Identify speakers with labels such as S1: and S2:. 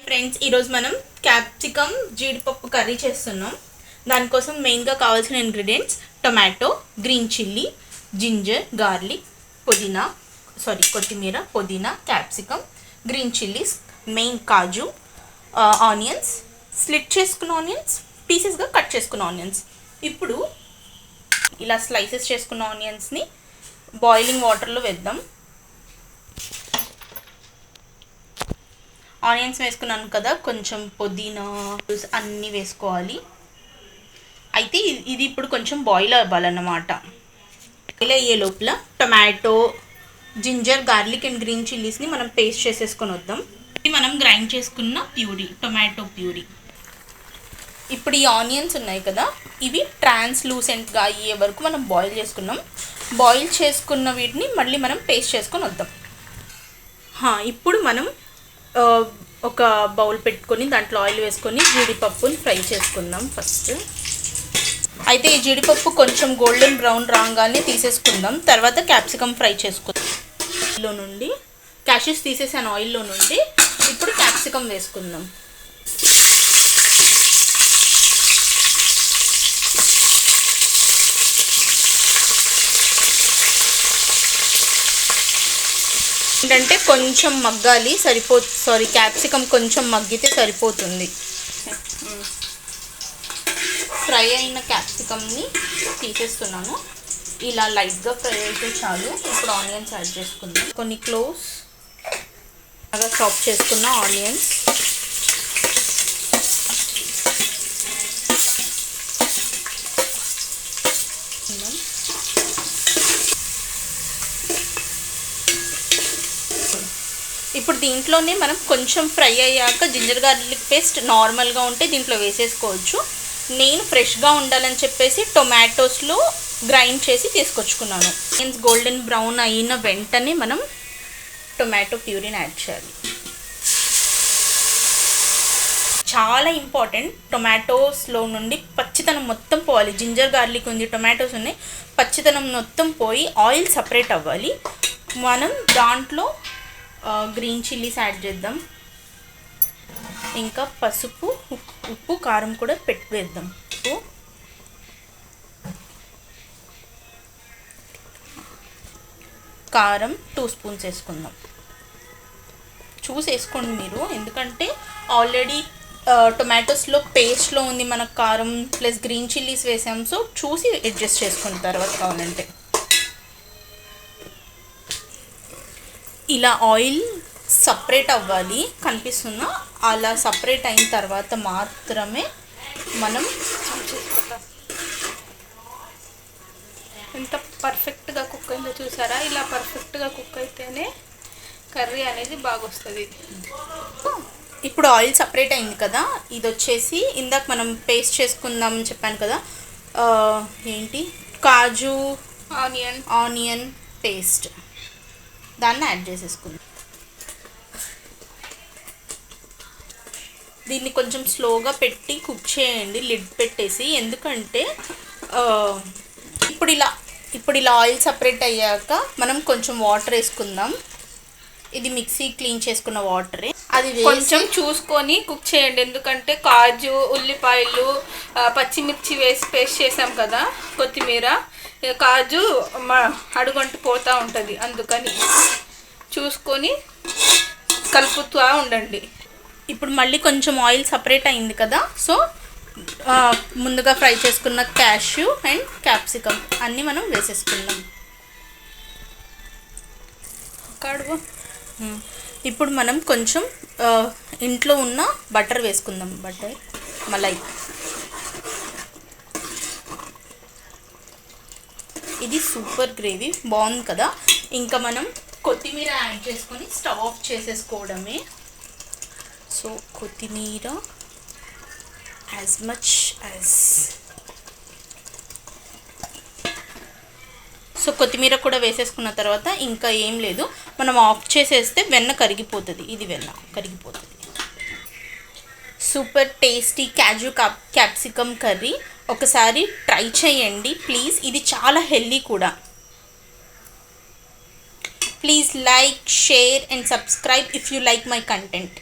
S1: Friends ఈరోజు మనం capsicum జీడిపప్పు కర్రీ చేస్తున్నాం. దానికోసం మెయిన్గా కావాల్సిన ingredients tomato, green chilli, ginger, garlic, కొత్తిమీర, పుదీనా, క్యాప్సికమ్, గ్రీన్ చిల్లీస్, మెయిన్ కాజు, ఆనియన్స్, స్లిట్ చేసుకున్న ఆనియన్స్, పీసెస్గా కట్ చేసుకున్న ఆనియన్స్. ఇప్పుడు ఇలా స్లైసెస్ చేసుకున్న ఆనియన్స్ని బాయిలింగ్ వాటర్లో వేద్దాం. ఆనియన్స్ వేసుకున్నాను కదా, కొంచెం పుదీనా అన్నీ వేసుకోవాలి. అయితే ఇది ఇప్పుడు కొంచెం బాయిల్ అవ్వాలన్నమాట. బాయిల్ అయ్యే లోపల tomato, ginger, garlic and green చిల్లీస్ని మనం పేస్ట్ చేసేసుకొని వద్దాం. ఇది మనం గ్రైండ్ చేసుకున్న ప్యూరీ, టొమాటో ప్యూరీ. ఇప్పుడు ఈ ఆనియన్స్ ఉన్నాయి కదా, ఇవి ట్రాన్స్లూసెంట్గా అయ్యే వరకు మనం బాయిల్ చేసుకున్నాం. బాయిల్ చేసుకున్న వీటిని మళ్ళీ మనం పేస్ట్ చేసుకొని వద్దాం. ఇప్పుడు మనం ఒక బౌల్ పెట్టుకొని దాంట్లో ఆయిల్ వేసుకొని జీడిపప్పుని ఫ్రై చేసుకుందాం ఫస్ట్. అయితే ఈ జీడిపప్పు కొంచెం గోల్డెన్ బ్రౌన్ రాగానే తీసేసుకుందాం. తర్వాత క్యాప్సికమ్ ఫ్రై చేసుకుందాం. ఆయిల్లో నుండి క్యాష్యూస్ తీసేసాను, ఆయిల్లో నుండి ఇప్పుడు క్యాప్సికమ్ వేసుకుందాం. ఏంటంటే కొంచెం మగ్గాలి, క్యాప్సికమ్ కొంచెం మగ్గితే సరిపోతుంది. ఫ్రై అయిన క్యాప్సికమ్ని తీసేస్తున్నాను. ఇలా లైట్గా ఫ్రై అయితే చాలు. ఇప్పుడు ఆనియన్స్ యాడ్ చేసుకుందాం. కొన్ని క్లోవ్స్, బాగా చాప్ చేసుకున్న ఆనియన్స్, ఇప్పుడు దీంట్లోనే మనం కొంచెం ఫ్రై అయ్యాక జింజర్ గార్లిక్ పేస్ట్ నార్మల్గా ఉంటే దీంట్లో వేసేసుకోవచ్చు. నేను ఫ్రెష్గా ఉండాలని చెప్పేసి టొమాటోస్లో గ్రైండ్ చేసి తీసుకొచ్చుకున్నాను. ఆనియన్స్ గోల్డెన్ బ్రౌన్ అయిన వెంటనే మనం టొమాటో ప్యూరీని యాడ్ చేయాలి. చాలా ఇంపార్టెంట్, టొమాటోస్లో నుండి పచ్చితనం మొత్తం పోవాలి. జింజర్ గార్లిక్ ఉంది, టొమాటోస్ ఉన్నాయి, పచ్చితనం మొత్తం పోయి ఆయిల్ సపరేట్ అవ్వాలి. మనం దాంట్లో గ్రీన్ చిల్లీస్ యాడ్ చేద్దాం. ఇంకా పసుపు, ఉప్పు, కారం కూడా వేద్దాం. కారం 2 స్పూన్స్ వేసుకుందాం. చూసి వేసుకోండి మీరు, ఎందుకంటే ఆల్రెడీ టొమాటోస్లో పేస్ట్లో ఉంది మనకు కారం, ప్లస్ గ్రీన్ చిల్లీస్ వేసాం. సో చూసి అడ్జస్ట్ చేసుకున్న తర్వాత కావాలంటే. ఇలా ఆయిల్ సపరేట్ అవ్వాలి, కనిపిస్తున్నా అలా సపరేట్ అయిన తర్వాత మాత్రమే మనం
S2: ఎంత పర్ఫెక్ట్గా కుక్ అయిందో చూసారా? ఇలా పర్ఫెక్ట్గా కుక్ అయితేనే కర్రీ అనేది బాగా వస్తుంది.
S1: ఇప్పుడు ఆయిల్ సపరేట్ అయింది కదా, ఇది వచ్చేసి ఇందాక మనం పేస్ట్ చేసుకుందాం చెప్పాను కదా, కాజు ఆనియన్ పేస్ట్, దాన్ని యాడ్ చేసేసుకుందాం. దీన్ని కొంచెం స్లోగా పెట్టి కుక్ చేయండి, లిడ్ పెట్టేసి. ఎందుకంటే ఇప్పుడు ఇలా ఆయిల్ సపరేట్ అయ్యాక మనం కొంచెం వాటర్ వేసుకుందాం. ఇది మిక్సీ క్లీన్ చేసుకున్న వాటరే, అది
S2: కొంచెం చూసుకొని కుక్ చేయండి. ఎందుకంటే కాజు, ఉల్లిపాయలు, పచ్చిమిర్చి వేసి పేస్ట్ చేసాం కదా, కొత్తిమీర, కాజు అడుగంటు పోతూ ఉంటుంది. అందుకని చూసుకొని కలుపుతూ ఉండండి.
S1: ఇప్పుడు మళ్ళీ కొంచెం ఆయిల్ సపరేట్ అయింది కదా, సో ముందుగా ఫ్రై చేసుకున్న క్యాష్యూ అండ్ క్యాప్సికమ్ అన్నీ మనం వేసేసుకుందాం. ఇప్పుడు మనం కొంచెం ఇంట్లో ఉన్న బటర్ వేసుకుందాం. మలై. ఇది సూపర్ గ్రేవీ, బాగుంది కదా. ఇంకా మనం కొత్తిమీర యాడ్ చేసుకొని స్టవ్ ఆఫ్ చేసేసుకోవడమే. సో కొత్తిమీర యాజ్ మచ్ యాజ్ కొత్తిమీర కూడా వేసేసుకున్న తర్వాత ఇంకా ఏం లేదు, మనం ఆఫ్ చేసేస్తే వెన్న కరిగిపోతుంది. ఇది వెన్న కరిగిపోతుంది. సూపర్ టేస్టీ కాజు క్యాప్సికమ్ కర్రీ ఒకసారి ట్రై చేయండి ప్లీజ్. ఇది చాలా హెల్దీ కూడా. Please like, share and subscribe if you like my content.